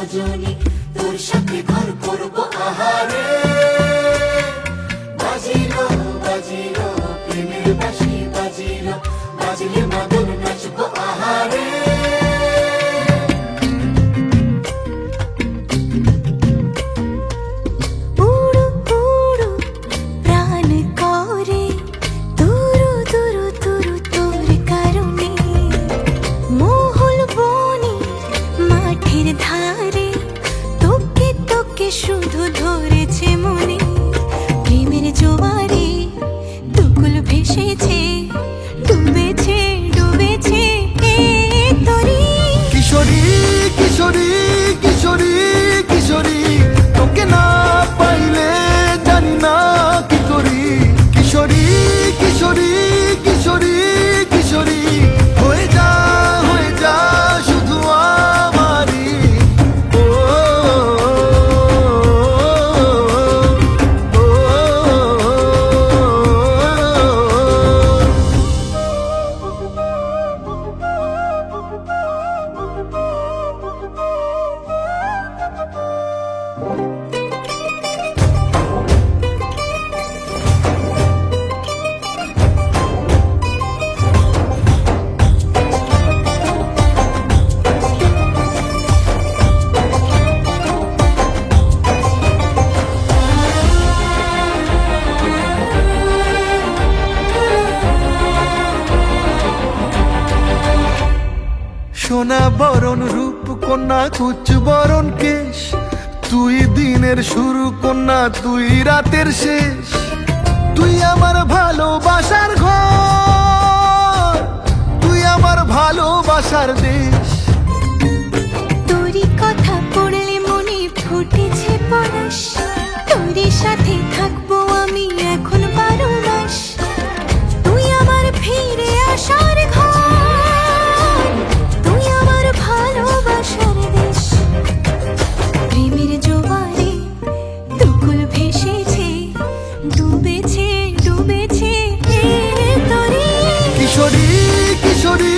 রজনী, তোর সাথে ঘর করবো আহারে। বাজিলো বাজিলো প্রেমের বাঁশি, বাজিলো বাজলে মাদল নাচবো আহারে। শুধু ধরেছে মনে প্রেমের জোয়ারে, দুকুল ভেসেছে, ডুবেছে ডুবেছে তরি। কিশোরী কিশোরী কিশোরী কিশোরী, তোকে না পাইলে জানি না কি করি। কিশোরী কিশোরী কিশোরী কিশোরী, হয়ে যা শুধু আমারই। ও সোনা বরণ রূপ কন্যা, কুচ বরণ কেশ, তুই দিনের শুরু কন্যা, তুই রাতের শেষ। তুই আমার ভালোবাসার ঘর, তুই আমার ভালোবাসার দেশ। তোরই কথা পড়লে মনে ফুটেছে পরশ, তোরই সাথে থাকবো আমি এখন 12 মাস। তুই আমার ফিরে আসার ঘর, তুই আমার ভালোবাসার দেশ। প্রেমের জোয়ারে দুকুল ভেসেছে, ডুবেছে ডুবেছে তরি। কিশোরী কিশোরী